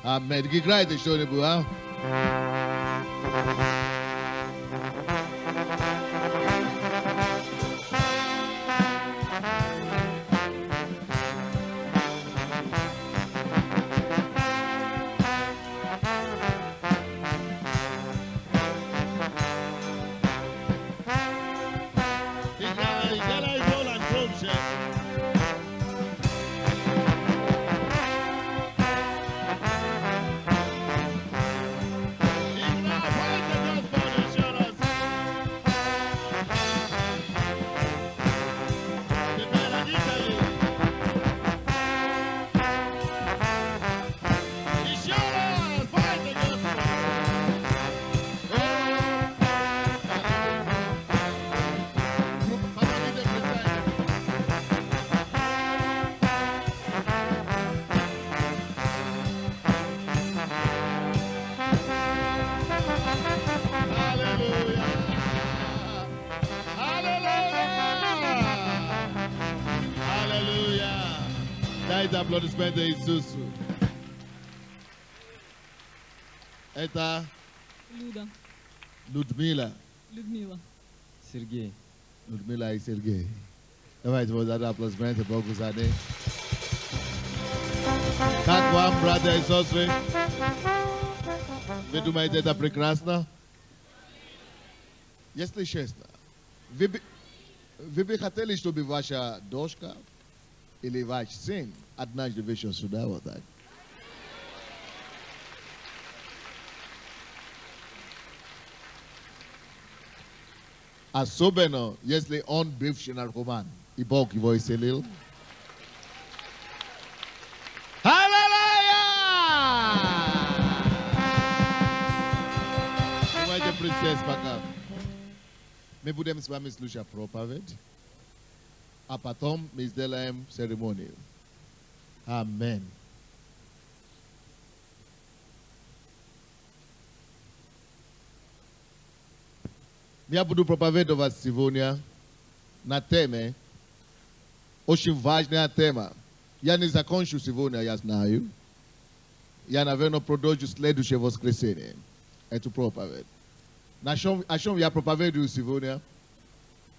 Amen. Играйте что-нибудь, а? Dajte aplodismente Isusu. Это Люда. Людмила. Людмила. Сергей. Людмила и Сергей. Давайте вот дадим аплодисменты Богу за них. Как вам, братья и сестры? Вы думаете, это прекрасно? Если честно, вы бы хотели, чтобы ваша дочка или ваш сын однажды вышел сюда вот так? Особенно, если он бывший наркоман, и Бог его исцелил. Аллилуйя! Давайте присесть пока. Мы будем с вами слушать проповедь, а потом мы сделаем церемонию. Аминь. Я буду проповедовать сегодня на теме, очень важная тема. Я не закончу сегодня, я знаю. Я, наверное, продолжу следующее воскресенье эту проповедь. О чем я проповедую сегодня?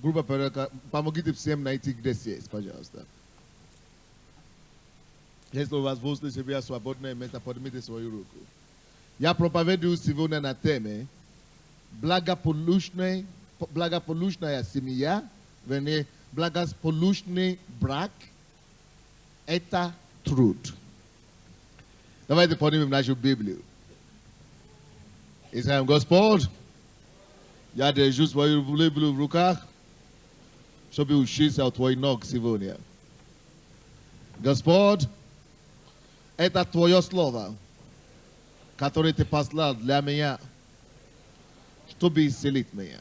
Группа передача, помогите всем найти, где сесть, пожалуйста. Если у вас возле себя свободное место, поднимите свою руку. Я проповедую сегодня на теме благополучная семья, вернее, благополучный брак – это труд. Давайте поднимем нашу Библию. И скажем: Господь, я держу свою Библию в руках, чтобы учиться от Твоих ног сегодня. Господь, это Твое Слово, которое Ты послал для меня, чтобы исцелить меня,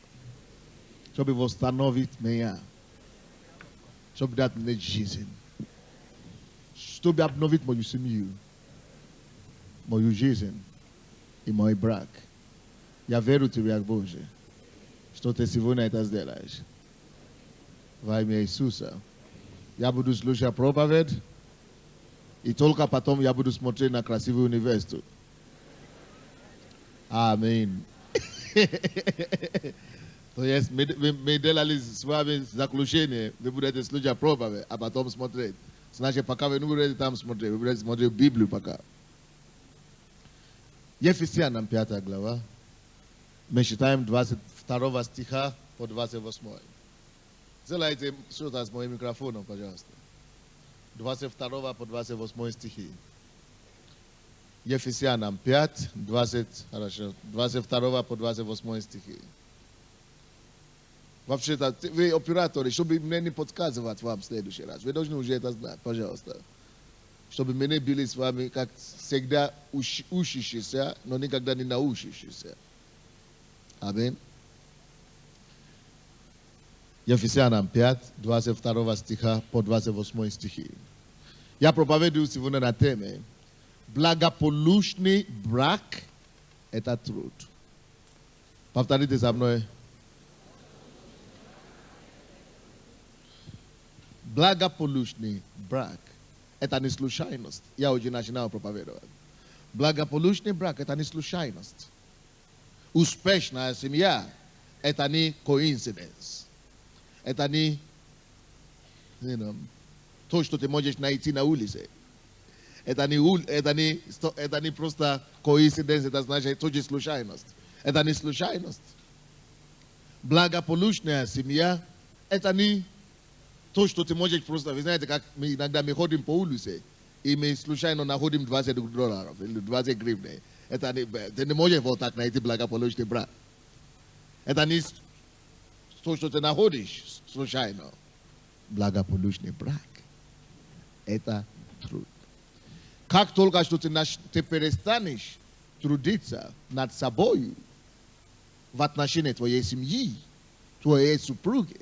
чтобы восстановить меня, чтобы дать мне жизнь, чтобы обновить мою семью, мою жизнь и мой брак. Я верю в Тебя, Боже, что Ты сегодня это сделаешь. Во имя Иисуса. Я буду слушать проповедь, и только потом я буду смотреть на красивую невесту. Аминь. То есть мы делали с вами заключение, вы будете слушать проповедь, а потом смотреть. Значит, пока вы не будете там смотреть, вы будете смотреть Библию пока. Ефесянам 5 глава. Мы читаем 22 стиха по 28. Сделайте что-то с моим микрофоном, пожалуйста. 22 по 28 стихи. Ефесянам 5, 22 по 28 стихи. Вообще-то, вы операторы, чтобы мне не подсказывать вам в следующий раз. Вы должны уже это знать, пожалуйста. Чтобы мы не были с вами, как всегда, учащиеся, но никогда не научащиеся. Аминь. Ефесянам 5, 22 стиха по 28 стихи. Я проповедую сегодня на теме благополучный брак – это труд. Повторите за мной. Благополучный брак – это не случайность. Я уже начинал проповедовать. Благополучный брак – это не случайность. Успешная семья – это не coincidence. Это не то, что ты можешь найти на улице. Это не просто coincidence, это значит тоже случайность. Это не случайность. Благополучная семья – это не то, что ты можешь просто... Вы знаете, как иногда мы ходим по улице, и мы случайно находим $20 или 20 гривен. Ты не можешь вот так найти благополучный брак. Это не то, что ты находишь случайно. Благополучный брак – это труд. Как только что ты перестанешь трудиться над собой в отношении твоей семьи, твоей супруги,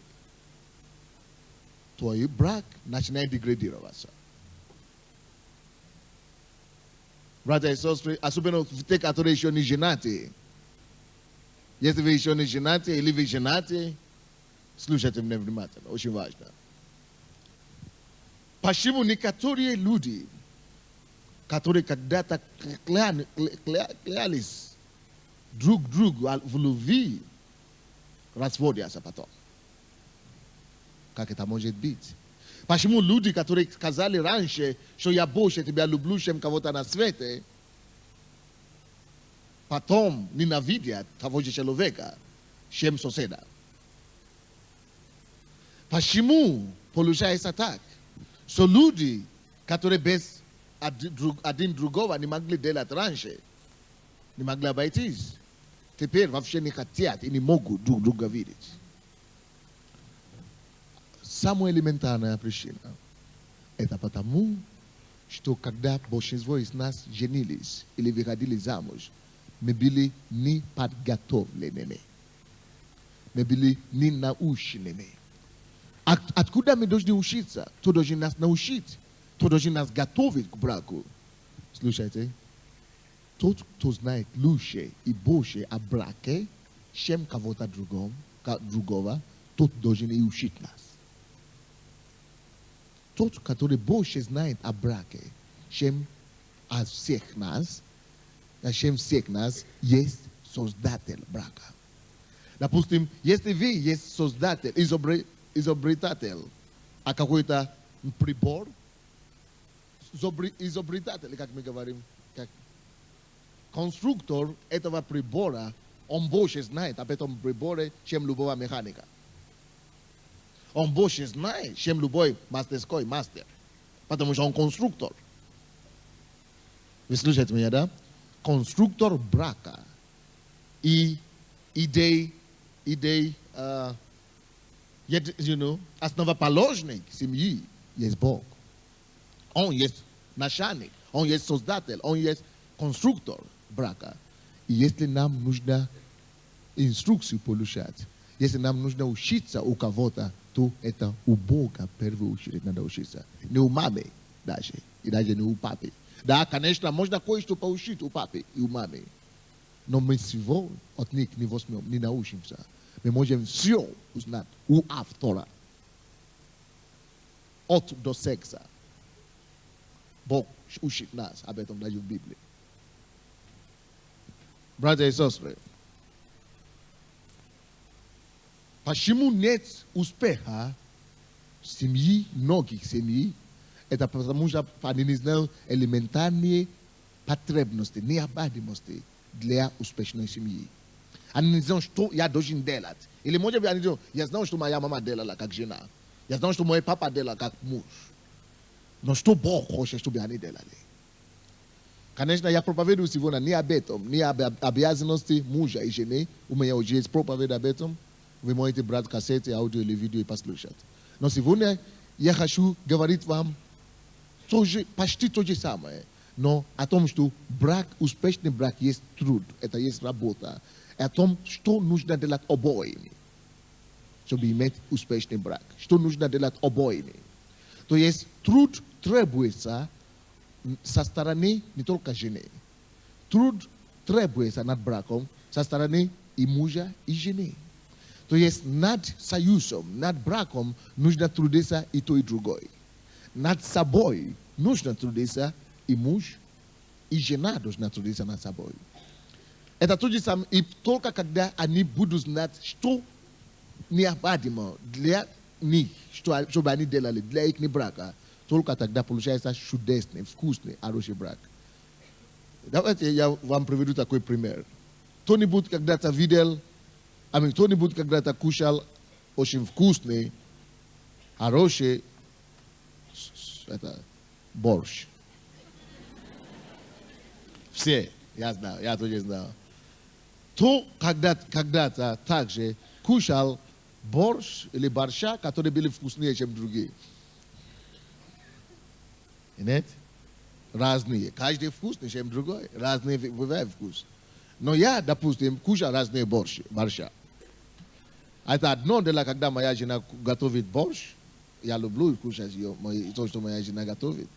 твой брак начинает деградироваться. Братья и сестры, особенно те, которые еще не женаты. Если вы еще не женаты или вы женаты, слушайте меня внимательно, очень важно. Почему некоторые люди, которые когда-то клялись друг другу в любви, разводятся потом? Как это может быть? Почему люди, которые сказали раньше, что я больше тебя люблю, чем кого-то на свете, потом ненавидят того же человека, чем соседа? Почему получается так? Что люди, которые без один другого не могли делать раньше, не могли обойтись, теперь вообще не хотят и не могут друг друга видеть. Самая элементарная причина – это потому, что когда большинство из нас женились или выходили замуж, мы были не подготовленными, мы были не наученными. Откуда мы должны учиться? Кто должен нас научить? Кто должен нас готовить к браку? Слушайте, тот, кто знает лучше и больше о браке, чем кого-то другого, тот должен и учить нас. Тот, который больше знает о браке, чем о всех нас, есть создатель брака. Допустим, если вы есть создатель, изобретатель, а какой-то прибор, изобретатель, как мы говорим, как конструктор этого прибора, он больше знает об этом приборе, чем любого механика. Он больше знает, чем любой мастерской мастер, потому что он конструктор. Вы слушаете меня, да? Конструктор брака и идей, основоположник семьи есть Бог. Он есть начальник, он есть создатель, он есть конструктор брака. И если нам нужно инструкцию получать, если нам нужно учиться у кого-то, то это у Бога в первую очередь надо учиться. Не у мамы даже, и даже не у папы. Да, конечно, можно кое-что поучить у папы и у мамы. Но мы всего от них не возьмем, не научимся. Мы можем все узнать у автора. От до секса. Бог учит нас об этом даже в Библии. Братья и сестры, почему нет успеха в семье, многих семей? Это потому что они не знают элементарные потребности, необходимости для успешной семьи. Они не знают, что я должен делать. Или может быть, они знают, я знаю, что моя мама делала как жена. Я знаю, что мой папа делал как муж. Но что Бог хочет, чтобы они делали? Конечно, я проповедую сегодня не об этом, не об обязанности мужа и жены. У меня уже есть проповедь об этом. Вы можете брать кассеты, аудио или видео и послушать. Но сегодня я хочу говорить вам почти то же самое. Но о том, что брак, успешный брак есть труд, это есть работа. О том, что нужно делать обоими, чтобы иметь успешный брак. Что нужно делать обоими. То есть труд требуется со стороны не только жены. Труд требуется над браком со стороны и мужа, и жены. То есть над союзом, над браком нужно трудиться и то, и другое. Над собой нужно трудиться и муж, и жена должна трудиться над собой. Это то же самое, и только когда они будут знать, что необходимо для них, чтобы они делали для их брака, только тогда получается чудесный, вкусный, хороший брак. Давайте я вам приведу такой пример. Кто-нибудь когда-то видел, кто-нибудь когда-то кушал очень вкусный, хороший борщ. Все, я знаю, я тоже знаю. Кто когда-то также кушал борщ или борща, которые были вкуснее, чем другие. Нет? Разные. Каждый вкусный, чем другой. Разные бывают вкус. Но я, допустим, кушаю разные борща. Это одно дело, когда моя жена готовит борщ. Я люблю кушать то, что моя жена готовит.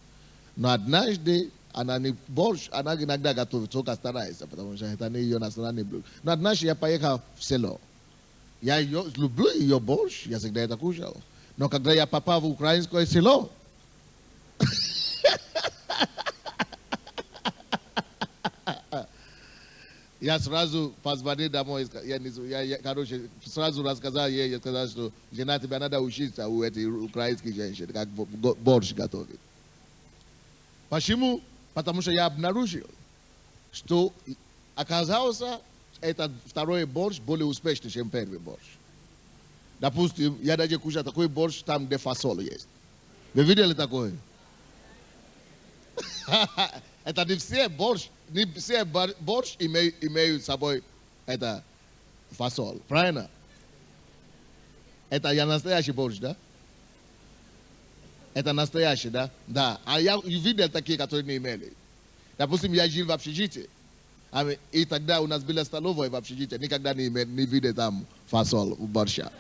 Но однажды она не борщ, она иногда готовит, только старается, потому что это не ее национальный блюдо. Но однажды я поехал в село. Я люблю ее борщ, я всегда это кушал. Но когда я попал в украинское село, я сразу позвонил домой, короче, сразу рассказал ей, я сказал, что жена, тебе надо учиться у этих украинских женщин, как борщ готовить. Почему? Потому что я обнаружил, что оказался этот второй борщ более успешный, чем первый борщ. Допустим, я даже кушал такой борщ там, где фасоль есть. Вы видели такое? Это не все борщ имеют с собой это фасоль. Правильно? Это я настоящий борщ, да? Это настоящий, да? Да. А я видел такие, которые не имели. Допустим, я жил в общежитии. И тогда у нас была столовая в общежитии. Никогда не видел там фасоль у борща.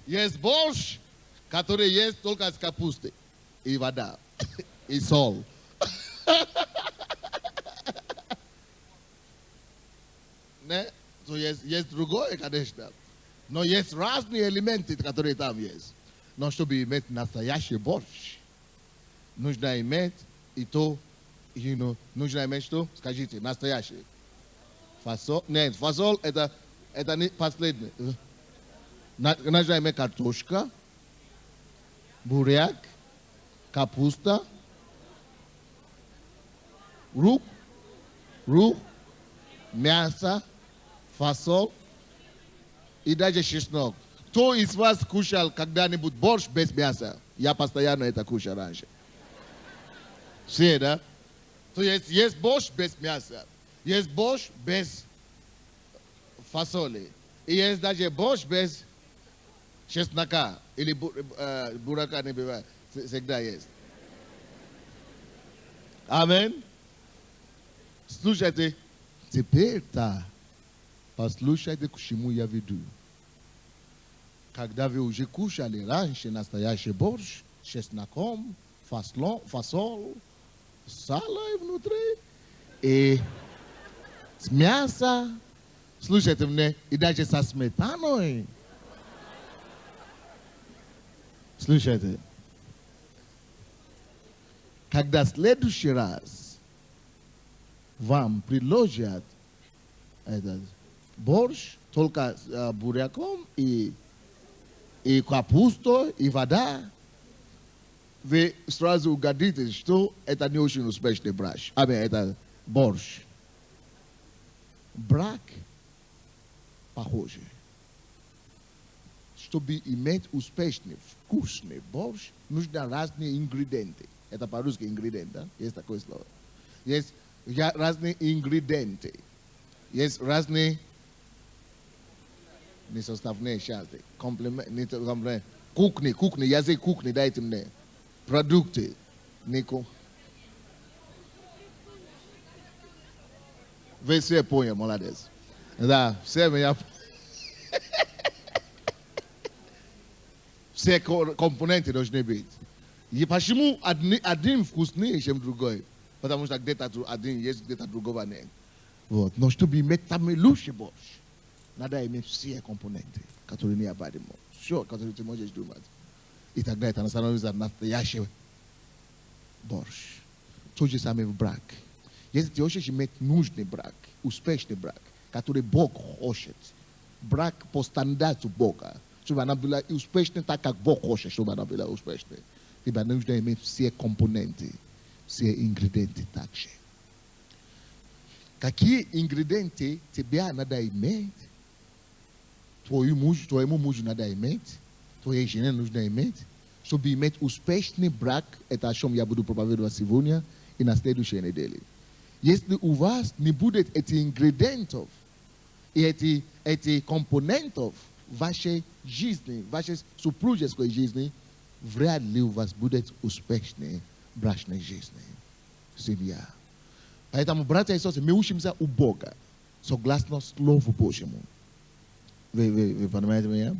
Есть борщ, который есть только с капустой и вода, и соль. То есть другое, конечно. Но есть разные элементы, которые там есть. Но чтобы иметь настоящий борщ, нужно иметь и то, нужно иметь что? Скажите, настоящий. Фасоль? Нет, фасоль это не последний. Нужно иметь картошка, буряк, капуста, лук, мясо, фасоль и даже чеснок. Кто из вас кушал когда-нибудь борщ без мяса? Я постоянно это кушал раньше. Все, да? То есть борщ без мяса, есть борщ без фасоли, и есть даже борщ без чеснока, или бурака не бывает, всегда есть. Амин. Слушайте, теперь-то послушайте, к чему я веду. Когда вы уже кушали раньше настоящий борщ с чесноком, фасоль, сало внутри и с мясом, слушайте меня, и даже со сметаной. Слушайте, когда в следующий раз вам предложат этот борщ только с буряком и капустой и вода, вы сразу угадите, что это не очень успешный борщ. Это борщ. Брак похожий. Чтобы иметь успешный, вкусный борщ, нужны разные ингредиенты. Это по-русски ингредиент, да? Есть такое слово. Есть разные ингредиенты. Есть разные несоставные части. Кухни, язык кухни, дайте мне. Продукты. Нико. Вы все поняли, молодец. Да, все меня... Все компоненты должны быть. И почему один вкуснее, чем другой? Потому что где-то один есть, где-то другого нет. Вот. Но чтобы иметь там лучший борщ, надо иметь все компоненты, которые необходимы. Все, которые ты можешь думать. И тогда это становится настоящий борщ. То же самое в брак. Если ты хочешь иметь нужный брак, успешный брак, который Бог хочет, брак по стандарту Бога, чтобы она была успешной так, как Бог хочет, чтобы она была успешной, тебе нужно иметь все компоненты, все ингредиенты также. Какие ингредиенты тебе надо иметь? Твоему мужу надо иметь, твоей жене нужно иметь, чтобы иметь успешный брак, это о чем я буду проповедовать сегодня и на следующей неделе. Если у вас не будет этих ингредиентов и этих компонентов в вашей жизни, в вашей супружеской жизни, вряд ли у вас будет успешной брачной жизни. Семья. Поэтому, братья и сестры, мы учимся у Бога, согласно Слову Божьему. Вы понимаете меня?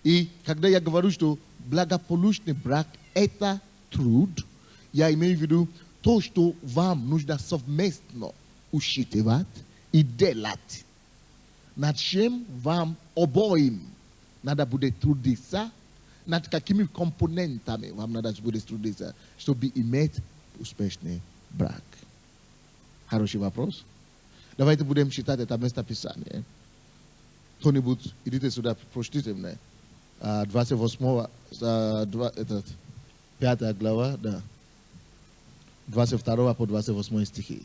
И когда я говорю, что благополучный брак – это труд, я имею в виду то, что вам нужно совместно учитывать и делать. Над чем вам обоим надо будет трудиться, над какими компонентами вам надо будет трудиться, чтобы иметь успешный брак. Хороший вопрос. Давайте будем читать это местописание. Кто-нибудь, идите сюда, прочтите мне. 28, 5 глава, да. 22 по 28 стихи.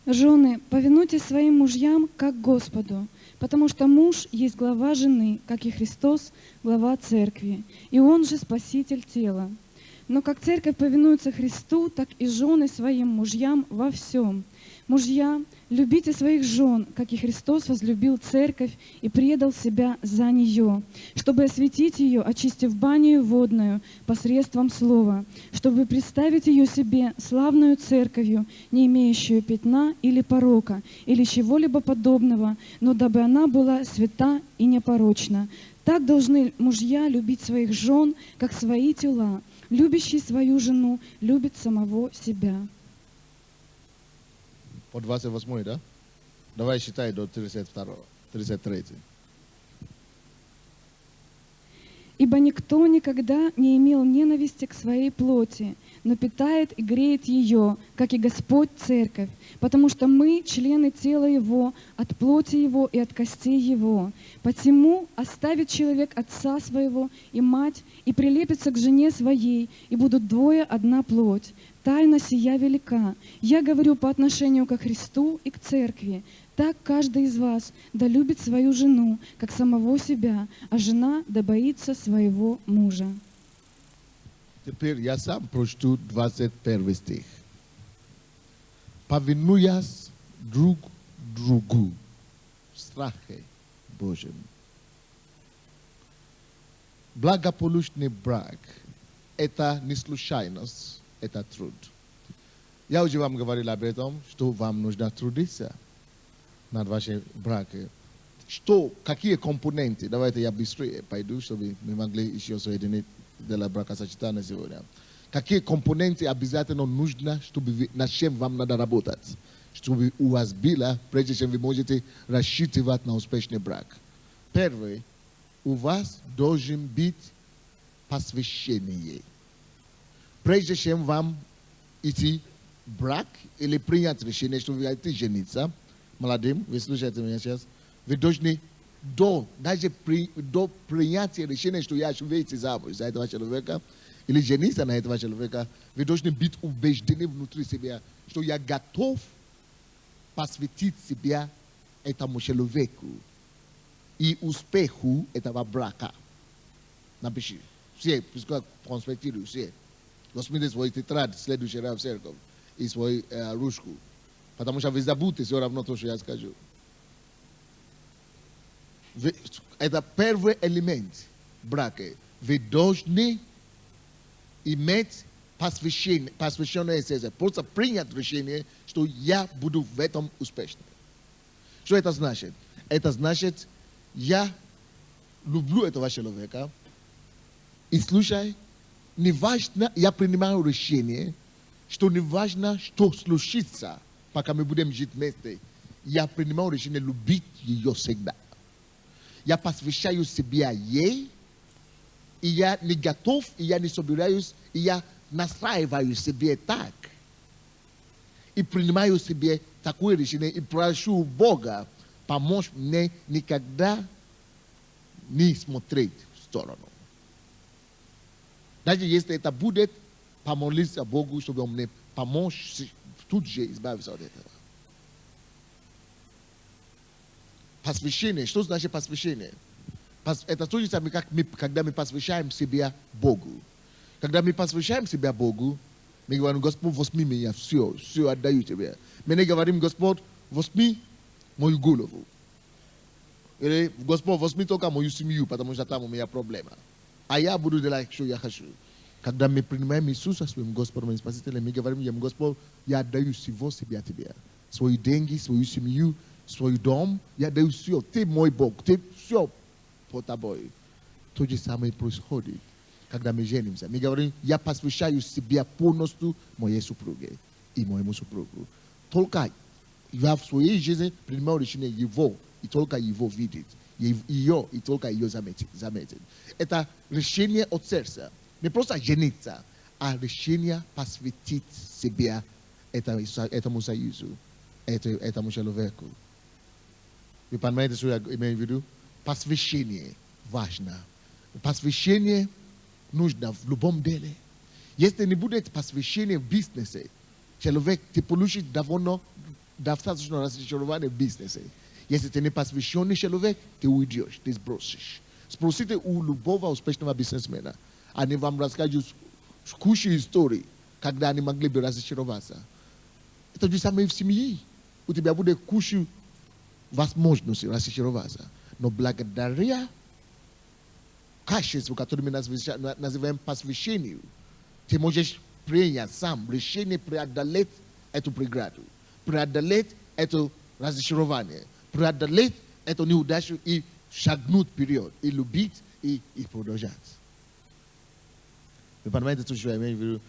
Жены, повинуйтесь своим мужьям, как Господу, потому что муж есть глава жены, как и Христос, глава церкви, и Он же спаситель тела. Но как церковь повинуется Христу, так и жены своим мужьям во всем. Мужья, любите своих жен, как и Христос возлюбил церковь и предал себя за нее, чтобы осветить ее, очистив баню водную посредством слова, чтобы представить ее себе славную церковью, не имеющую пятна или порока, или чего-либо подобного, но дабы она была свята и непорочна. Так должны мужья любить своих жен, как свои тела. Любящий свою жену любит самого себя. По 28, да? Давай считай до 32, 33. Ибо никто никогда не имел ненависти к своей плоти, но питает и греет ее, как и Господь церковь, потому что мы члены тела Его, от плоти Его и от костей Его. Посему оставит человек отца своего и мать, и прилепится к жене своей, и будут двое одна плоть. Тайна сия велика. Я говорю по отношению ко Христу и к церкви. Так каждый из вас да любит свою жену, как самого себя, а жена да боится своего мужа. Теперь я сам прочту 21 стих. Повинуясь друг другу в страхе Божьем. Благополучный брак – это не случайность, это труд. Я уже вам говорил об этом, что вам нужно трудиться над вашим браком. Какие компоненты? Давайте я быстрее пойду, чтобы мы могли еще соединить для бракосочетания сегодня. Какие компоненты обязательно нужно, чтобы над чем вам надо работать? Чтобы у вас было, прежде чем вы можете рассчитывать на успешный брак. Первый, у вас должен быть посвящение. Прежде чем вам идти в брак или принять решение, что вы идти жениться, молодым, вы слушаете меня сейчас, вы должны даже до принятия решения, что я выйти замуж за этого человека, или жениться на этого человека, вы должны быть убеждены внутри себя, что я готов посвятить себя этому человеку и успеху этого брака. Напиши. Все, пускай конспектируют, все. Возьмите свой тетрадь, следующий раз в церковь, и свою ручку. Потому что вы забудете все равно то, что я скажу. Это первый элемент брака. Вы должны иметь посвященное сердце. Просто принять решение, что я буду в этом успешным. Что это значит? Это значит, я люблю этого человека. И слушай, не важно, я принимаю решение, что не важно, что случится, пока мы будем жить вместе. Я принимаю решение любить ее всегда. Я посвящаю себя ей, и я не готов, и я не собираюсь, и я настраиваю себе так и принимаю себе такое решение и прошу Бога помочь мне никогда не смотреть в сторону. Даже если это будет, помолиться Богу, чтобы Он мне помочь тут же избавиться от этого. Посвящение. Что значит посвящение? Это то же самое, как когда мы посвящаем себя Богу. Когда мы посвящаем себя Богу, мы говорим: Господь, возьми меня, все отдаю тебе. Мы не говорим: Господь, возьми мою голову. Или: Господь, возьми только мою семью, потому что там у меня проблема. А я буду делать, что я хочу. Когда мы принимаем Иисуса своим Господом и Спасителем, мы говорим ему: Господь, я отдаю всего себя тебе. Свои деньги, свою семью, свой дом, я отдаю все. Ты мой Бог, ты все под тобой. То же самое происходит, когда мы женимся. Мы говорим: я посвящаю себя полностью моей супруге и моему супругу. Только я в своей жизни принимаю решение его, и только его видит. Ее, и только ее заметит. Это решение от сердца. Не просто жениться, а решение посвятить себя этому союзу, этому человеку. Вы понимаете, что я имею в виду? Посвящение важно. Посвящение нужно в любом деле. Если не будет посвящения в бизнесе, человек ты получишь достаточно разочарование в бизнесе. Если ты не посвященный человек, ты уйдешь, ты сбросишь. Спросите у любого успешного бизнесмена. Они вам расскажут кучу историй, когда они могли бы разочароваться. Это же самое в семье. У тебя будет куча возможностей разочароваться. Но благодаря качеству, которое мы называем посвящением, ты можешь принять сам решение преодолеть эту преграду, преодолеть это разочарование, преодолеть эту неудачу и шагнуть вперед, и любить, и продолжать. Вы понимаете, что я имею в виду?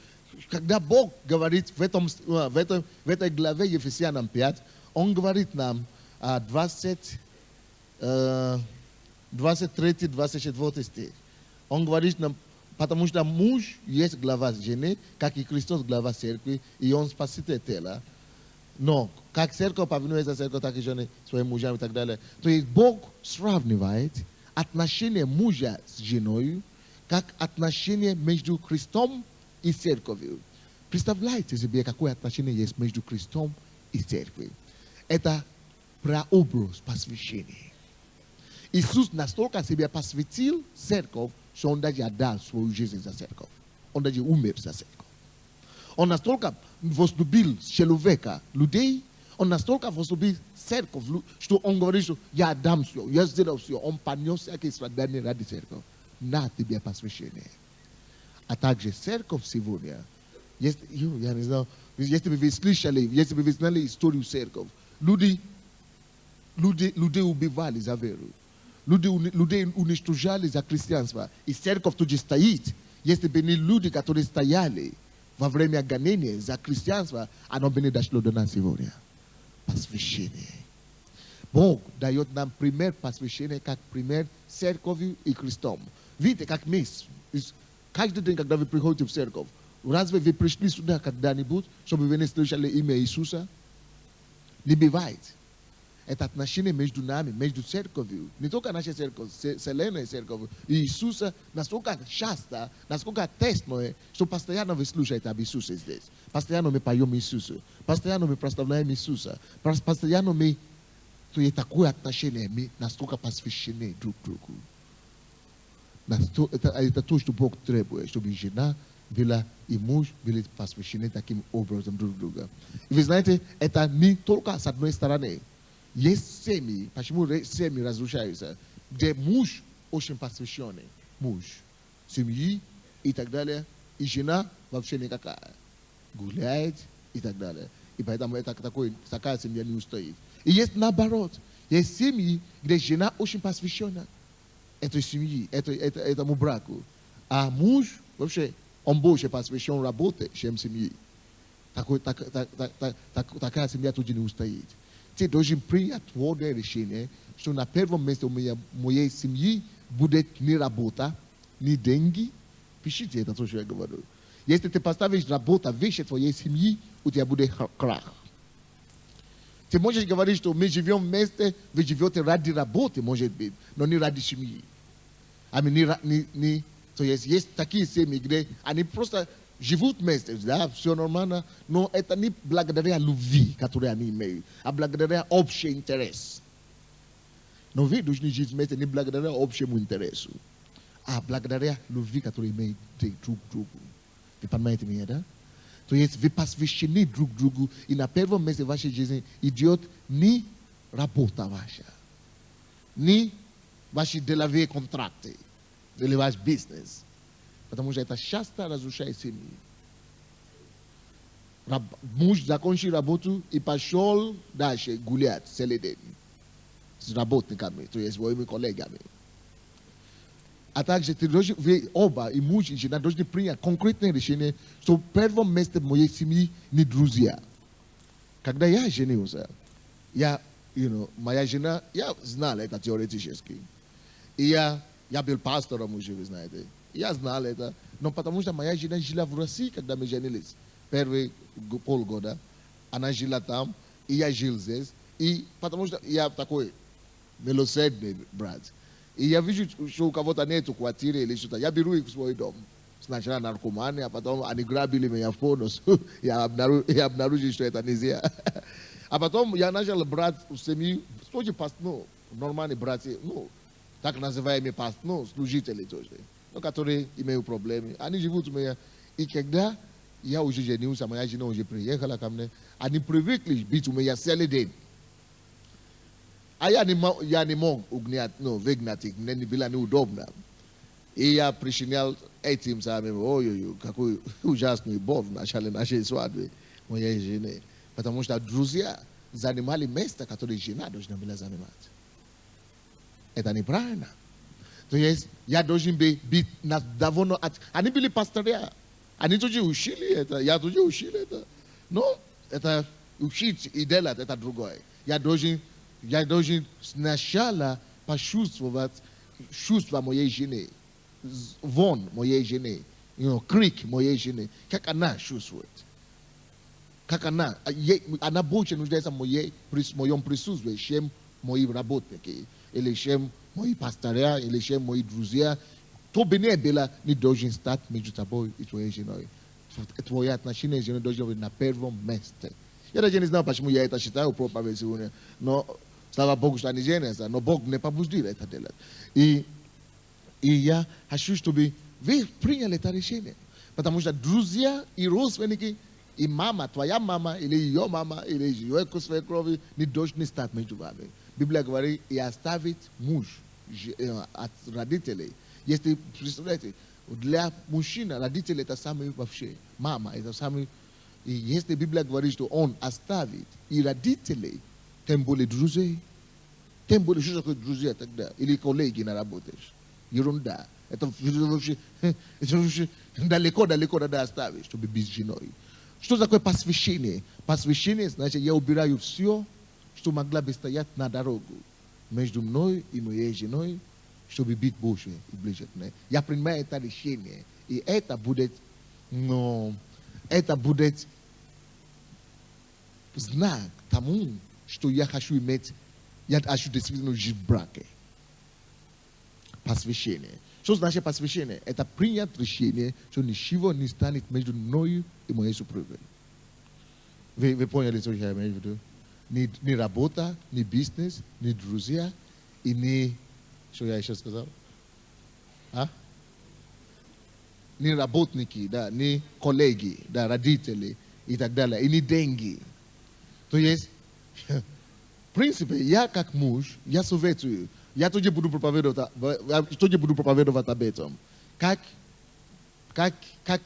Когда Бог говорит в этой главе Ефесянам 5, Он говорит нам 23-24 стих. Он говорит нам: потому что муж есть глава жены, как и Христос глава церкви, и Он спаситель тела. Но как церковь повинуется церковь, так и жены своим мужьям и так далее. То есть Бог сравнивает отношения мужа с женой как отношение между Христом и церковью. Представляете себе, какое отношение есть между Христом и церковью? Это прообраз посвящения. Иисус настолько себя посвятил церковь, что Он даже отдал свою жизнь за церковь. Он даже умер за церковь. Он настолько возлюбил человека, людей, Он настолько возлюбил церковь, что Он говорит, что я отдам все, я сделал все. Он понес всякие страдания ради церковь. На тебе посвящение. А также церковь сегодня, я не знаю, если бы вы слышали, если бы вы знали историю церковь, люди убивали за веру. Людей уничтожали за христианство. И церковь тут же стоит. Если бы не люди, которые стояли во время гонения за христианство, оно бы не дошло до нас сегодня. Посвящение. Бог дает нам пример посвящения, как пример церковью и Христом. Видите, как мы, каждый день, когда вы приходите в церковь, разве вы пришли сюда когда-нибудь, чтобы вы не слышали имя Иисуса? Не бывает. Это отношение между нами, между церковью. Не только наша церковь, вселенная церковь. И Иисуса настолько часто, настолько тесное, что постоянно вы слушаете об Иисусе здесь. Постоянно мы поем Иисусу. Постоянно мы прославляем Иисуса. Постоянно мы... То есть такое отношение, мы настолько посвящены друг другу. Это то, что Бог требует, чтобы жена была и муж были посвящены таким образом друг друга. И вы знаете, это не только с одной стороны. Есть семьи, почему семьи разрушаются, где муж очень посвященный. Муж, семьи и так далее. И жена вообще никакая. Гуляет и так далее. И поэтому такая семья не устоит. И есть наоборот. Есть семьи, где жена очень посвящена этой семье, этому браку. А муж вообще, он больше посвящен работе, чем семье. Такая семья тут не устоит. Ты должен принять твердое решение, что на первом месте моей семьи будет не работа, не деньги. Пишите это, то, что я говорю. Если ты поставишь работу выше твоей семьи, у тебя будет крах. Ты можешь говорить, что мы живем вместе, вы живете ради работы, может быть, но не ради семьи. То есть такие семьи, где они просто живут вместе, да, все нормально, но это не благодаря любви, которую они имеют, а благодаря общий интерес. Но вы должны жить вместе не благодаря общему интересу, а благодаря любви, которую имеют друг к другу. Вы понимаете меня, да? То есть вы посвящены друг другу, и на первом месте вашей жизни идет не работа ваша, не ваши деловые контракты, или ваш бизнес. Потому что это часто разрушает семьи. Муж закончил работу и пошел дальше гулять целый день с работниками, то есть своими коллегами. А также вы оба, и муж, и жена, должны принять конкретное решение, что первое место моей семьи не друзья. Когда я женился, моя жена, я знал это теоретически. И я был пастором уже, вы знаете. Я знал это, но потому что моя жена жила в России, когда мы женились. Первые полгода она жила там, и я жил здесь. И потому что я такой милосердный брат. И я вижу, что у кого-то нету квартиры или что-то. Я беру их в свой дом. Сначала наркоманы, а потом они грабили меня в фонус. Я обнаружил, что это нельзя. А потом я начал брать в семью, тоже нормальные братья, так называемые служители тоже, которые имеют проблемы. Они живут у меня. И когда я уже женился, моя жена уже приехала ко мне, они привыкли быть у меня целый день. А я не мог выгнать их, не было неудобно. И я причинял этим самым, ой-ой-ой, какую ужасную любовь начали нашей свадьбы моей жены. Потому что друзья занимали место, которое жена должна была занимать. Это неправильно. То есть я должен быть довольно... Они были пастыря. Они тоже учили это. Я тоже учил это. Но это учить и делать это другое. Я должен сначала почувствовать чувства моей жены. Вон моей жены. Крик моей жены. Как она чувствует. Как она больше нуждается в моем присутствии, чем мои работники. Или чем мои пастыря, или чем мои друзья. То бы не было, не должен стать между тобой и твоей женой. Твои отношения с женой должны быть на первом месте. Я даже не знаю, почему я это считаю проповедь сегодня. Но, слава Богу, что они женятся. Но Бог не побудил это делать. И я хочу, чтобы вы приняли это решение. Потому что друзья и родственники, и мама, твоя мама, или ее мама, или ее свекрови, не должны стать между вами. Библия говорит, и оставить муж от родителей. Если, представляете, для мужчины родители это самые вообще. Мама это самый. И если Библия говорит, что он оставит и родителей, тем более друзей, тем более что такое друзья тогда, или коллеги на работе. Ерунда. Это далеко надо оставить, чтобы быть женой. Что такое посвящение? Посвящение значит, я убираю все, что могла бы стоять на дорогу между мной и моей женой, чтобы быть больше и ближе к ней. Я принимаю это решение. И это будет знак тому, что я хочу иметь, я хочу действительно жить в браке. Посвящение. Что значит посвящение? Это принять решение, что ничего не станет между мною и моей супругой. Вы поняли, что я имею в виду? Ни работа, ни бизнес, ни друзья, и ни... Что я еще сказал? Ни работники, да, ни коллеги, да, родители и так далее, и ни деньги. То есть, в принципе, я как муж, я советую, я тоже буду проповедовать об этом. Как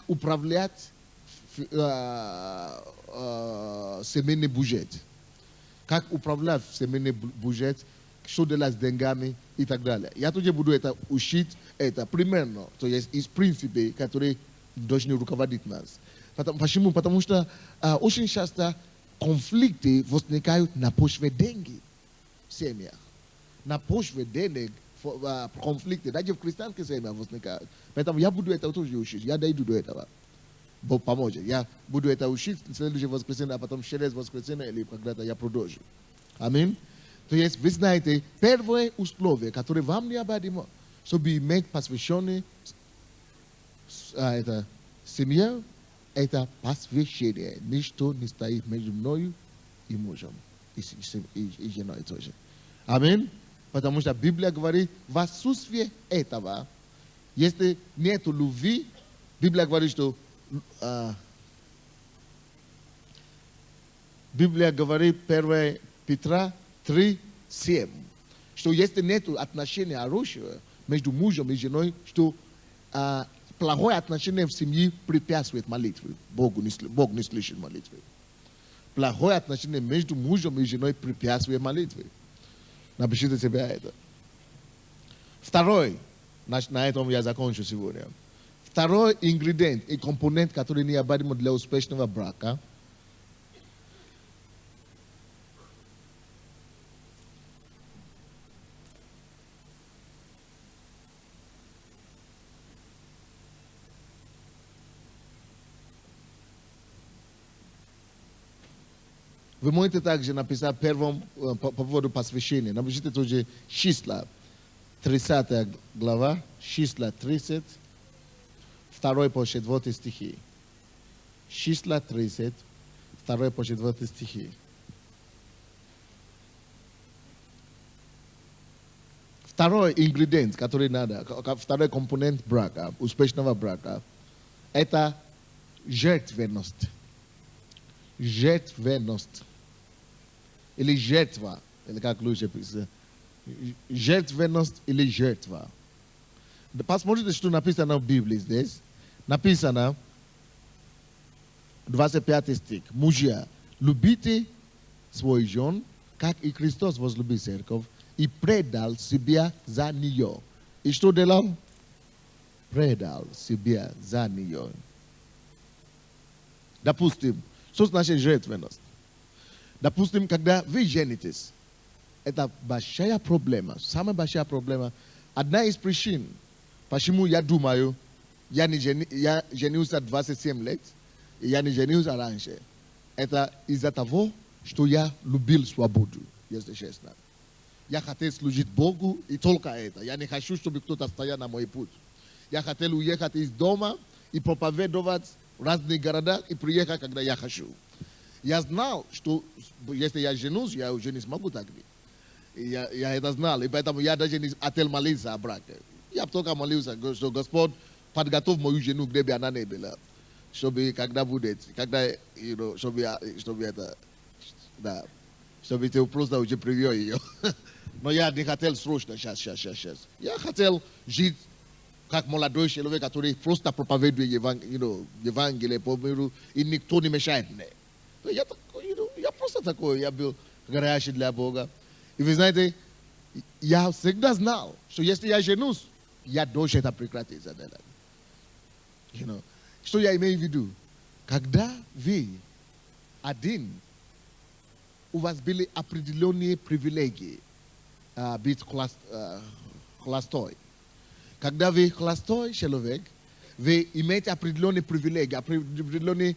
управлять семейный бюджет. Как управлять семейный бюджет, что делать с деньгами и так далее. Я тоже буду это учить, это примерно, то есть из принципов, которые должны руководить нас. Почему? Потому что очень часто конфликты возникают на почве деньги в семьях. На почве денег конфликты, даже в христианских семьях возникают. Поэтому я буду это тоже учить, я дойду до этого. помочь. Я буду это учить в следующее воскресенье, а потом через воскресенье или когда-то я продолжу. Аминь. То есть, вы знаете, первое условие, которое вам необходимо, чтобы иметь посвященный это семья, это посвящение. Ничто не стоит между мною и мужем, и женой тоже. Аминь. Потому что Библия говорит, в отсутствие этого, если нет любви, Библия говорит, что Библия говорит 1 Петра 3:7, что если нет отношения хорошего между мужем и женой, что плохое отношение в семье препятствует молитве. Бог не слышит молитвы. Плохое отношение между мужем и женой препятствует молитве. Напишите себе это. Второй, на этом я закончу сегодня. Второй ингредиент и компонент, который необходим для успешного брака, вы можете также написать первым по поводу посвящения. Напишите тоже числа, 30 глава, числа 30, 2 по 4 стихи. Числа 30, 2 по 4 стихи. Второй ингредиент, который надо, второй компонент брака, успешного брака, это жертвенность. Жертвенность. Или жертва. Или как лучше писать. Жертвенность или жертва. Посмотрите, что написано в Библии здесь. Написано, 25 стих. Мужья, любите свой жен, как и Христос возлюбил церковь и предал себя за нее. И что делал? Предал себя за нее. Допустим, что значит жертвенность? Допустим, когда вы женитесь, это большая проблема, самая большая проблема. Одна из причин, почему я думаю, я женился 27 лет, и я не женился раньше, это из-за того, что я любил свободу, если честно. Я хотел служить Богу, и только это. Я не хочу, чтобы кто-то стоял на мой путь. Я хотел уехать из дома и проповедовать в разных городах и приехать, когда я хочу. Я знал, что если я женюсь, я уже не смогу так быть. Я это знал, и поэтому я даже не хотел молиться о браке. Я только молился, что Господь подготовь мою жену, где бы она не была. Чтобы когда будет, когда, чтобы это, да, чтобы ты просто уже привел ее. Но я не хотел срочно, сейчас. Я хотел жить как молодой человек, который просто проповедует Евангелие по миру, и никто не мешает мне. Я просто такой, я был горящий для Бога. И вы знаете, я всегда знал, что если я женюсь, я должен это прекратить. Что я имею в виду? Когда вы один, у вас были определенные привилегии быть холостой. Когда вы холостой человек, вы имеете определенные привилегии, определенный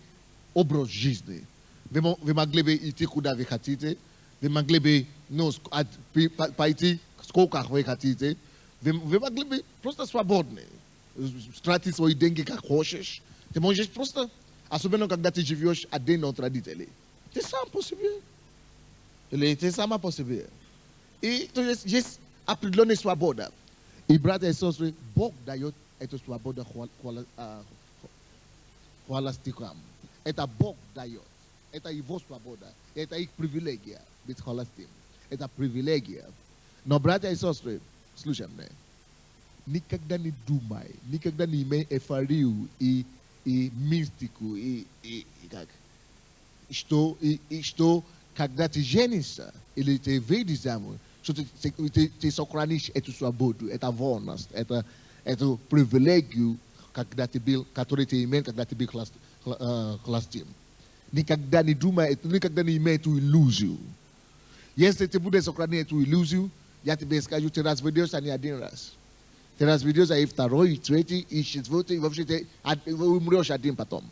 образ жизни. Вы могли бы идти куда вы хотите, вы могли бы пойти сколько вы хотите, вы могли бы просто свободны, тратить свои деньги как хочешь. Ты можешь просто, особенно когда ты живешь один от родителей. Ты сам по себе. Или ты сама по себе. И то есть определенная свобода. И, братья и сестры, Бог дает эту свободу холостякам. Это Бог дает. Это его свобода. Это их привилегия быть холостым. Это привилегия. Но, братья и сестры, слушай меня. Никогда не думай, никогда не имей эйфорию и мистику, что когда ты женишься или ты выйдешь замуж, что ты сохранишь эту свободу, эту волность, эту привилегию, который ты имеешь, когда ты был холостым. Никогда не думай, никогда не имей эту иллюзию. Если ты будешь сохранить эту иллюзию, я тебе скажу, ты разведешься не один раз. Ты разведешься и второй, и третий, и четвертый, и вообще ты умрешь один потом.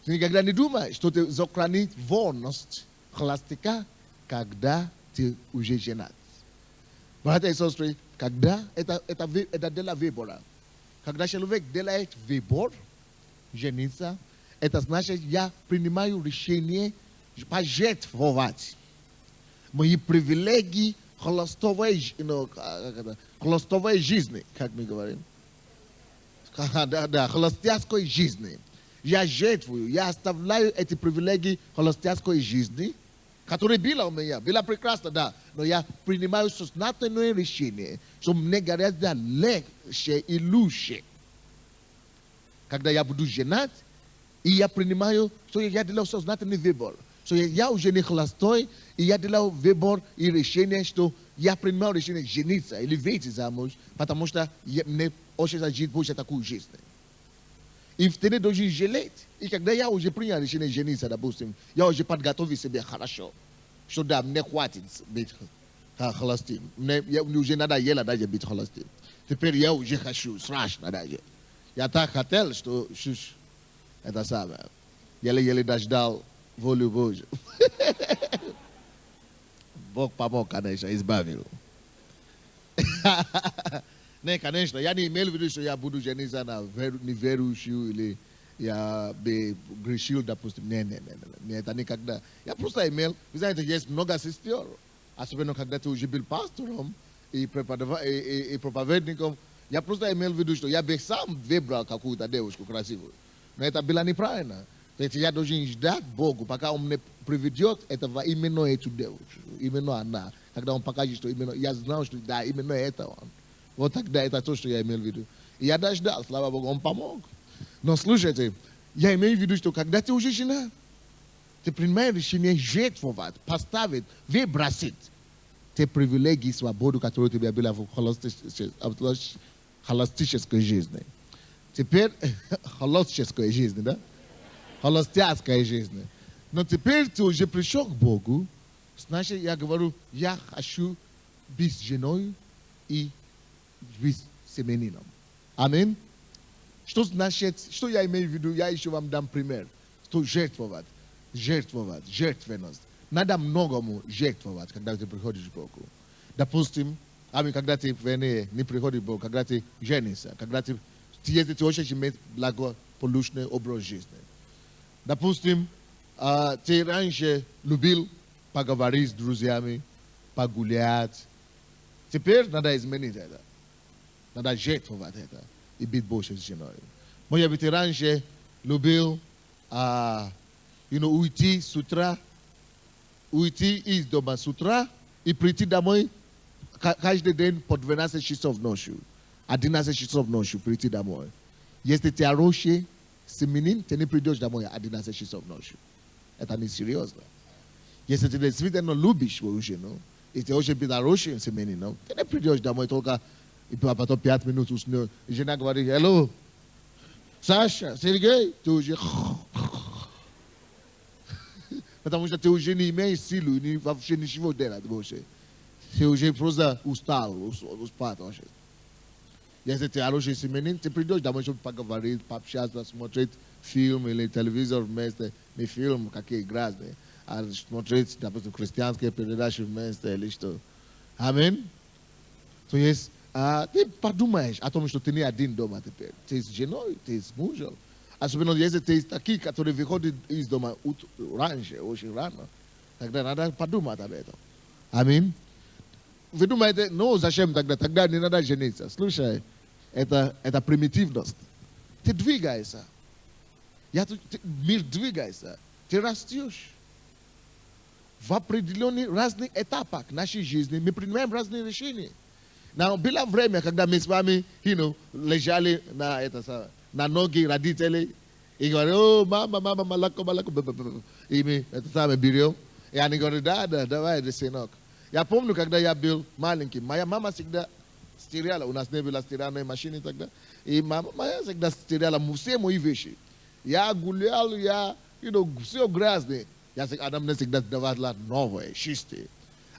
Ты никогда не думаешь, что ты сохранить верность холостяка, когда ты уже женат. Братья и сестры, когда это дело выбора. Когда человек делает выбор, жениться, это значит, я принимаю решение пожертвовать мои привилегии холостовой жизни, как мы говорим. Да, холостяцкой жизни. Я жертвую, я оставляю эти привилегии холостяцкой жизни, которые были у меня, было прекрасно, да, но я принимаю сознательное решение, что мне гораздо легче и лучше, когда я буду женат, и я принимаю, что я делаю сознательный выбор. Что я уже не холостой, и я делаю выбор и решение, что я принимаю решение жениться или выйти замуж, потому что мне очень жить больше такую жизнь. И ты не должен жалеть. И когда я уже принял решение жениться, допустим, я уже подготовил себя хорошо, что да, мне хватит быть холостым. Мне уже надо еле даже быть холостым. Теперь я уже хочу, страшно даже. Я так хотел, что это самое. Еле-еле дождал волю Божью. Бог помог, конечно, избавил. Не, конечно, я не имел в виду, что я буду жениться на неверующую или я бы грешил, допустим. Не, это никогда. Я просто имел, вы знаете, есть много сестер, особенно когда ты уже был пастором и проповедником. Я просто имел в виду, что я бы сам выбрал какую-то девушку красивую. Но это было неправильно. Я должен ждать Богу, пока Он мне приведет этого именно эту девушку, именно она. Когда Он покажет, что именно, я знал, что да, именно это он. Вот тогда это то, что я имел в виду. И я дождал, слава Богу, Он помог. Но слушайте, я имею в виду, что когда ты уже жена, ты принимаешь решение жертвовать, поставить, выбросить те привилегии и свободу, которые у тебя были в холостической жизни. Теперь холостической жизни, да? Холостяцкой жизни. Но теперь ты уже пришел к Богу, значит, я говорю, я хочу быть женой и быть семенином. Аминь. Что значит, что я имею в виду? Я еще вам дам пример. Что жертвовать, жертвенность. Надо многому жертвовать, когда ты приходишь к Богу. Допустим, когда ты не приходишь к Богу, когда ты женишься, когда ты хочешь иметь благополучный образ жизни. Допустим, ты раньше любил поговорить с друзьями, погулять. Теперь надо изменить это. Надо жертвовать это и быть больше с женой. Может быть, ты раньше любил уйти с утра, уйти из дома с утра и прийти домой каждый день по 12 часов ночью. 11 часов ночью прийти домой. Если ты хороший семенин, ты не придешь домой 11 часов ночью. Это не серьезно. Если ты действительно любишь свою жену, и ты очень хороший семенин, ты не придешь домой только и потом 5 минут уснешь. И жена говорит, hello, Саша, Сергей, ты уже... Потому что ты уже не имеешь силу, и вообще ничего делать больше. Ты уже просто устал, спать вообще. Если ты хороший семенин, ты придешь домой, чтобы поговорить, пообщаться, смотреть фильм или телевизор вместе, не фильм, какие грязные, а смотреть, допустим, христианские передачи вместе или что. Аминь. То есть, ты подумаешь о том, что ты не один дома теперь. Ты с женой, ты с мужем. Особенно если ты такие, которые выходят из дома раньше, очень рано, тогда надо подумать об этом. Аминь. Вы думаете, ну зачем тогда не надо жениться. Слушай, это примитивность. Ты двигаешься. Мир двигается. Ты растешь. В определенных разных этапах нашей жизни мы принимаем разные решения. Было время, когда мы с вами лежали на ноги родителей и говорили, о, мама, молоко. И мы берем. И они говорят, да, давай, сынок. Я помню, когда я был маленький, моя мама всегда стирала, у нас не было стиральной машины тогда, и мама всегда стирала все мои вещи. Я гулял, все грязное. Она мне всегда давала новое, чистое.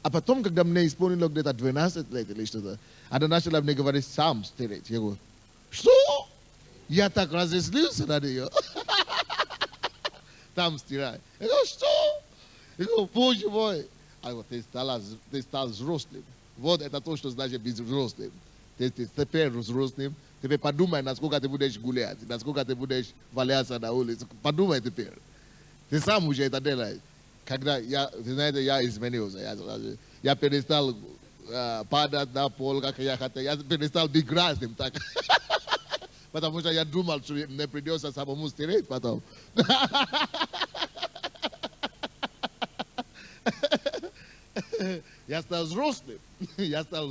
А потом, когда мне исполнилось где-то 12 лет или что-то, она начала мне говорить, сам стирать. Я говорю, что? Я так разозлился на нее. там стирай. Я говорю, что? Я говорю, боже мой. Я говорю, ты стал взрослым. Вот это то, что значит быть взрослым. Ты теперь взрослым. Теперь подумай, насколько ты будешь гулять, насколько ты будешь валяться на улице. Подумай теперь. Ты сам уже это делаешь. Когда вы знаете, я изменился. Я перестал падать на пол, как я хотел. Я перестал быть грязным так. Потому что я думал, что мне придется самому стереть потом. Я стал взрослым, я стал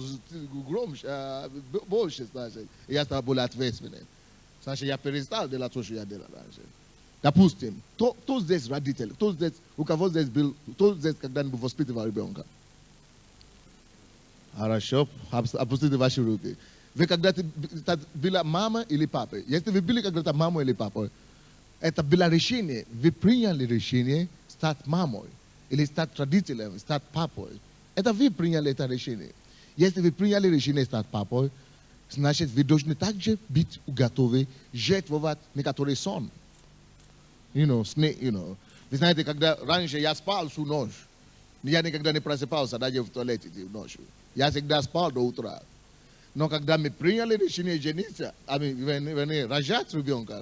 громче, больше, значит. Я стал более ответственным. Значит, я перестал делать то, что я делал раньше. Допустим, кто здесь родители, кто здесь, у кого здесь был, кто здесь когда-нибудь воспитывал ребенка? Хорошо, опустите ваши руки. Вы когда-то была мама или папа? Если вы были когда-то мамой или папой, это было решение, вы приняли решение стать мамой или стать родителем, стать папой. Это вы приняли это решение. Если вы приняли решение стать папой, значит, вы должны также быть готовы жертвовать некоторый сон. Вы знаете, когда раньше я спал всю ночь, я никогда не просыпался даже в туалете ночью. Я всегда спал до утра. Но когда мы приняли решение жениться, рожать ребенка,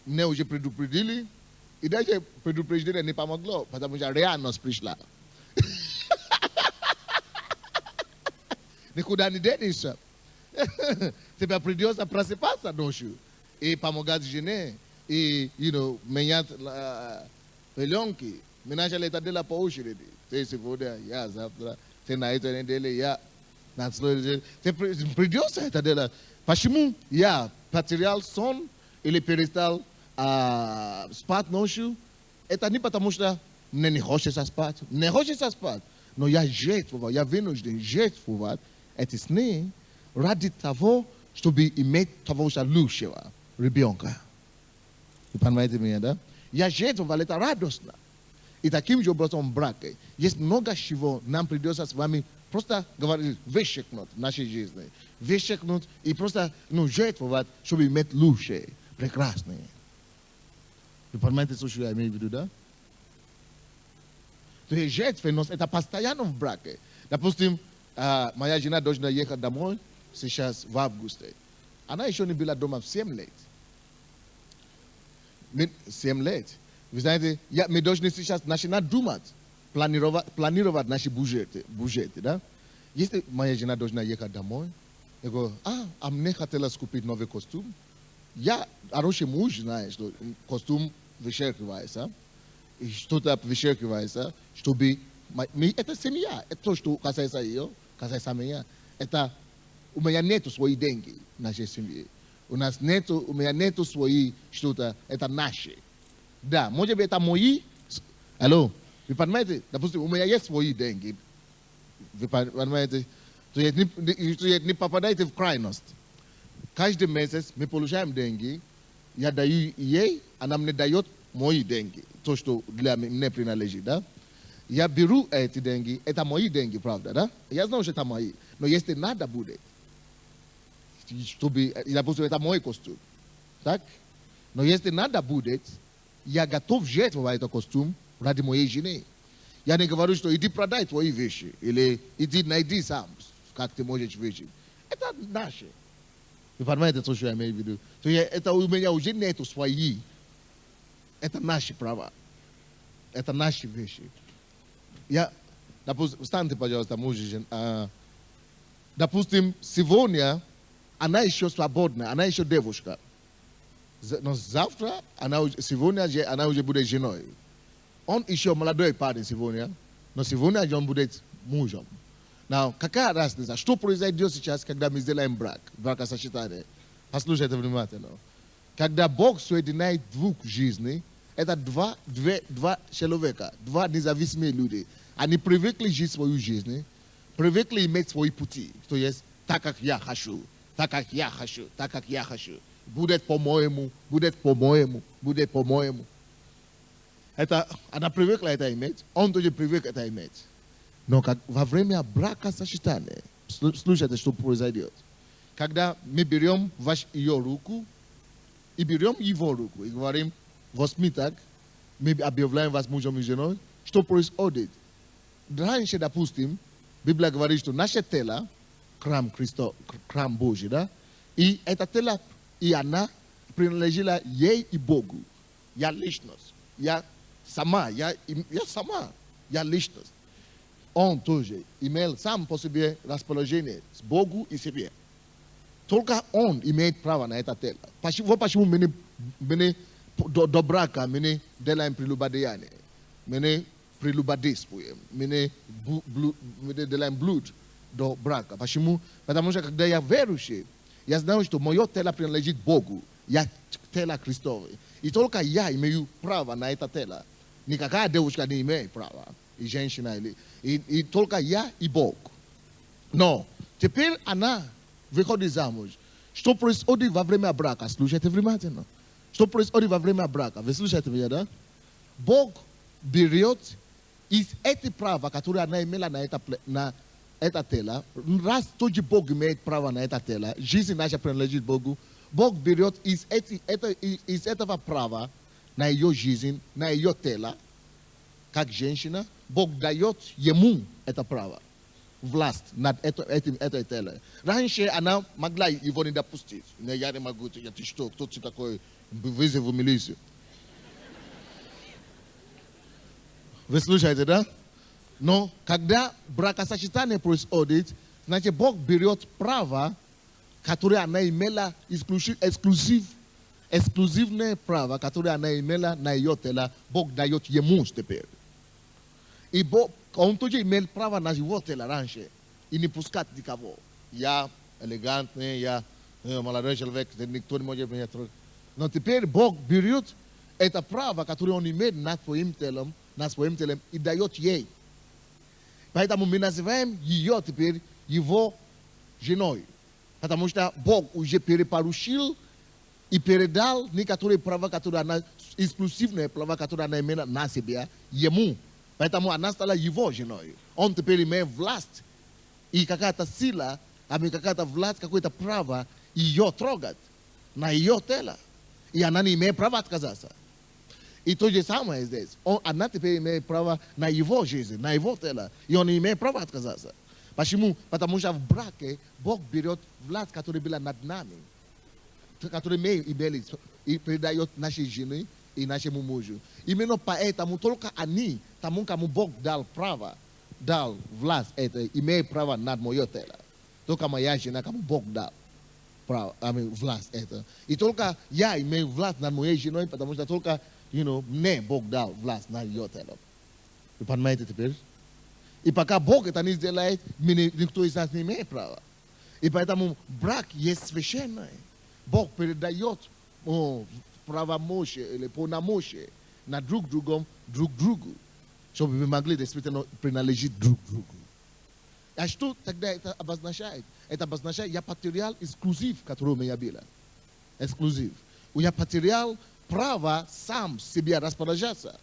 мне уже предупредили, и даже предупреждение не помогло, потому что реальность пришла. Никуда не денешься. Тебе придется просыпаться ночью и помогать жене, и, менять пеленки. Мы начали это делать по очереди. Ты сегодня, я завтра, ты на этой неделе, я на следующей. Придется это делать. Почему я потерял сон или перестал спать ночью? Это не потому, что мне не хочется спать. Не хочется спать. Но я жертвовал, я вынужден жертвовать эти сны ради того, чтобы иметь того же лучшего ребенка. Вы понимаете меня, да? Я жертвовал, это радостно. И таким же образом в браке. Есть много чего нам придется с вами просто говорить, вычеркнуть в нашей жизни. Вычеркнуть и просто жертвовать, чтобы иметь лучшее, прекрасное. Вы понимаете, что я имею в виду, да? То есть жертвенность это постоянно в браке. Допустим, моя жена должна ехать домой сейчас в августе. Она еще не была дома в 7 лет. 7 лет. Вы знаете, мы должны сейчас начинать думать, планировать наши бюджеты, да? Если моя жена должна ехать домой, я говорю, а мне хотелось купить новый костюм. Я хороший муж, знаешь, что костюм вычеркивается, и что-то вычеркивается, чтобы... Это семья, это то, что касается ее, касается меня. Это у меня нету свои деньги в нашей семье. У меня нету свои что-то, это наши. Да, может быть, это мои. Алло, вы понимаете? Допустим, у меня есть свои деньги. Вы понимаете? То есть не попадайте в крайность. Каждый месяц мы получаем деньги, я даю ей, она мне дает мои деньги. То, что для меня принадлежит, да? Я беру эти деньги, это мои деньги, правда, да? Я знаю, что это мои. Но если надо будет, чтобы, допустим, это мой костюм, так? Но если надо будет, я готов жертвовать этот костюм ради моей жены. Я не говорю, что иди продай твои вещи, или иди найди сам, как ты можешь выжить. Это наше. Вы понимаете, что я имею в виду? То есть это у меня уже нету свои. Это наши права. Это наши вещи. Допустим, встаньте, пожалуйста, муж и жена. Допустим, сегодня она еще свободна, она еще девушка. Но завтра, сегодня она уже будет женой. Он еще молодой парень сегодня, но сегодня он будет мужем. Какая разница? Что произойдет сейчас, когда мы сделаем бракосочетание? Послушайте внимательно. Когда Бог соединяет двух жизней, это два человека, два независимые люди. Они привыкли жить свою жизнь, привыкли иметь свои пути. То есть, так как я хочу, так как я хочу, так как я хочу. Будет по-моему, будет по-моему, будет по-моему. Она привыкла это иметь, он тоже привык это иметь. Но во время бракосочетания, слушайте, что произойдет. Когда мы берем ее руку и берем его руку и говорим, воспиток, мы объявляем вас мужем и женой, что происходит? Раньше, допустим, Библия говорит, что наше тело, храм Божий, да? И это тело, и она принадлежала ей и Богу. Я личность. Я сама, я личность. Он тоже имел сам по себе расположение с Богу и себе. Только он имеет право на это тело. Вот почему мы до брака мы делаем прелюбодеяние. Мы прелюбодействуем. Мы делаем блуд до брака. Почему? Потому что когда я верующий, я знаю, что мое тело принадлежит Богу. Я тело Христово. И только я имею право на это тело. Никакая девушка не имеет права. И женщина. И только я и Бог. Но теперь она выходит замуж. Что происходит во время брака? Слушайте внимательно. Что происходит во время брака? Вы слушаете меня, да? Бог берет из этих права, которые она имела на это тело, раз тоже Бог имеет право на это тело, жизнь наша принадлежит Богу, Бог берет из этого права на ее жизнь, на ее тело, как женщина, Бог дает ему это право, власть над это тело. Раньше она могла его не допустить. Я не могу, ты что, кто ты такой, вызову милицию. Вы слушаете, да? Но когда бракосочетание происходит, значит, Бог берет право, которое она имела, эксклюзивное право, которое она имела на ее тело, Бог дает ему теперь. И Бог, он тоже имел право на его тело раньше, и не пускать никого. Я элегантный, я молодой человек, никто не может меня трогать. Но теперь Бог берет это право, которое он имеет над своим телом, и дает ей. Поэтому мы называем ее теперь его женой. Потому что Бог уже перепоручил и передал некоторые права, которые она, эксклюзивные права, которые она имела на себя, ему. Поэтому она стала его женой. Он теперь имеет власть и какая-то сила, какая-то власть, какое-то право ее трогать на ее тело. И она не имеет права отказаться. И то же самое здесь. Она теперь имеет право на его жизнь, на его тело. И он не имеет права отказаться. Почему? Потому что в браке Бог берет власть, которая была над нами, которую мы имели, и передает нашей жене и нашему мужу. Именно поэтому только они, тому, кому Бог дал право, дал власть, это имеет право над мое тело. Только моя жена, кому Бог дал право, власть это. И только я имею власть над моей женой, потому что только мне Бог дал власть над ее телом. Вы понимаете теперь? И пока Бог это не сделает, никто из нас не имеет права. И поэтому брак есть священный. Бог передает правомочия или полномочия на друг другу, чтобы мы могли действительно принадлежить друг другу. А что тогда это обозначает? Это обозначает, я потерял эксклюзив, который у меня был. Эксклюзив. Я потерял право сам себе распоряжаться.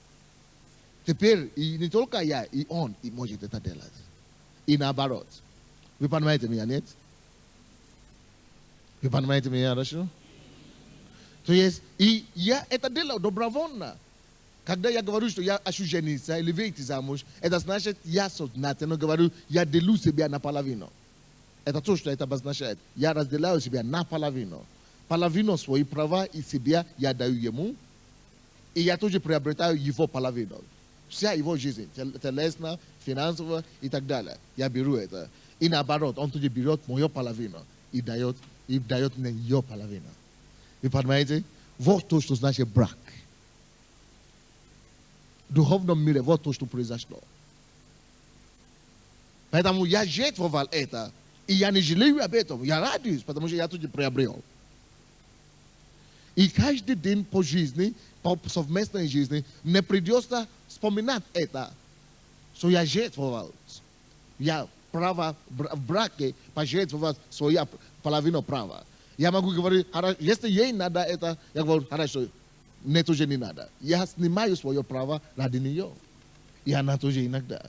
Теперь и не только я, и он и может это делать. И наоборот. Вы понимаете меня, нет? Вы понимаете меня, хорошо? То есть, и я это делал добровольно. Когда я говорю, что я хочу жениться или выйти замуж, это значит, я сознательно говорю, я делю себя наполовину. Это то, что это обозначает. Я разделяю себя наполовину. Половину свои права и себя я даю ему, и я тоже приобретаю его половину. Вся его жизнь, телесная, финансовая и так далее. Я беру это. И наоборот, он тоже берет мою половину и дает мне ее половину. Вы понимаете? Вот то, что значит брак. В духовном мире вот то, что произошло. Поэтому я жертвовал это, и я не жалею об этом. Я радуюсь, потому что я тоже приобрел. И каждый день по жизни, по совместной жизни, мне придется вспоминать это, что я жертвовал. Я право в браке пожертвовал свою половину права. Я могу говорить, если ей надо это, я говорю, хорошо, мне тоже не надо. Я снимаю свое право ради нее. И она тоже иногда.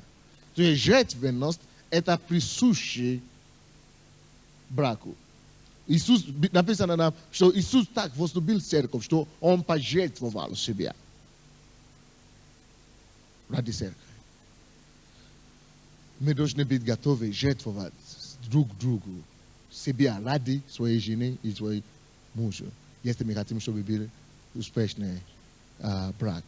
То есть жертвенность, это присуще браку. Иисус написано, что Иисус так возлюбил церковь, что Он пожертвовал себя ради церкви. Мы должны быть готовы жертвовать друг другу себя ради своей жены и своего мужа, если мы хотим, чтобы был успешный брак.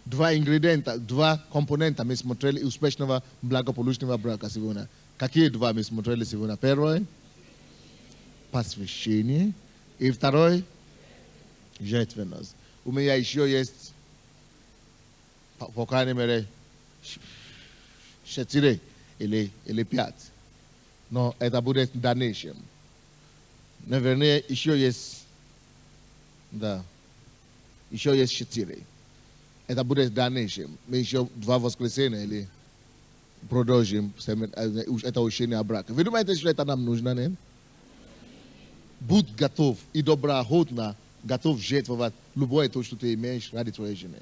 Два ингредиента, два компонента мы смотрели успешного благополучного брака сегодня. Какие два мы смотрели сегодня? Первое – посвящение. И второе – жертвенность. У меня еще есть, по крайней мере, 4 или 5. Но это будет в дальнейшем. Наверное, еще есть, да, еще есть 4. Это будет в дальнейшем. Мы еще 2 воскресенья или продолжим это учение брака. Вы думаете, что это нам нужно, нет? Будь готов и доброохотно готов жертвовать любое то, что ты имеешь ради твоей жены.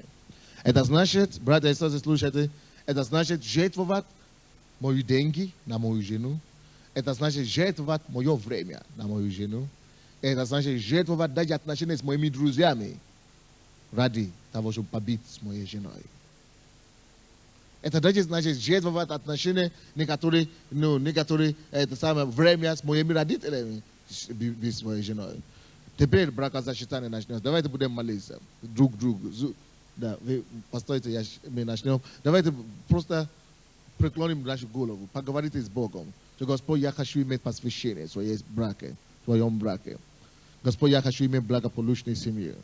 Это значит, братья и сестры, слушайте, это значит жертвовать мои деньги на мою жену. Это значит жертвовать мое время на мою жену. Это значит жертвовать даже отношения с моими друзьями ради того, чтобы побить с моей женой. Это даже значит жертвовать отношения некоторые это самое время с моими родителями с моей женой. Теперь бракосочетание начнется. Давайте будем молиться друг другу. Да, вы постойте, мы начнем. Давайте просто преклоним нашу голову, поговорите с Богом. Что, Господь, я хочу иметь посвящение в своем браке. Господь, я хочу иметь благополучную семью.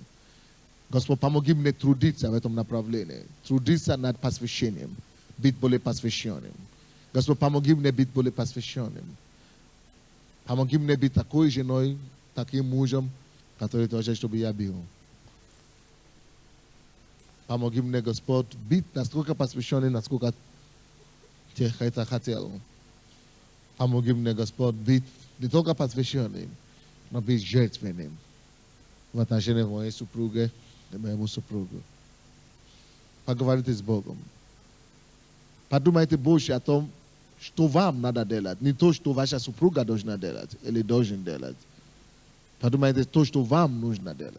Господь, помоги мне трудиться в этом направлении. Трудиться над посвящением. Быть более посвященным. Господь, помоги мне быть более посвященным. Помоги мне быть такой женой, таким мужем, который ты хочешь, чтобы я был. Помоги мне, Господь, быть насколько посвященным, насколько ты это хотел. Помоги мне, Господь, быть не только посвященным, но быть жертвенным в отношении моей супруги и моему супругу. Поговорите с Богом. Подумайте больше о том, что вам надо делать, не то, что ваша супруга должна делать или должен делать. Подумайте то, что вам нужно делать.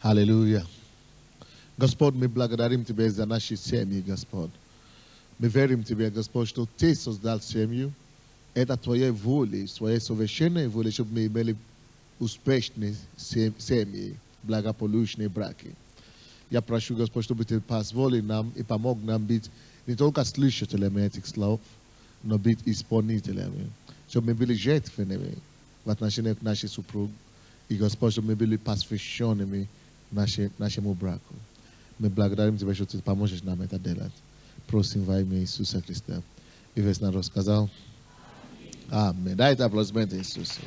Аллилуйя. Господь, мы благодарим Тебя за наши семьи, Господь. Мы верим Тебе, Господь, что Ты создал семью. Это Твоя воля, Твоя совершенная воля, чтобы мы имели успешные семьи, благополучные браки. Я прошу, Господь, чтобы Ты позволил нам и помог нам быть не только слушателями этих слов, но быть исполнителями. Чтобы мы были жертвенными в отношении к нашей супруге. И, Господь, чтобы мы были посвященными нашему браку. Мы благодарим Тебя, что Ты поможешь нам это делать. Просим во имя Иисуса Христа. И весь народ сказал Аминь. Дайте аплодисменты Иисусу.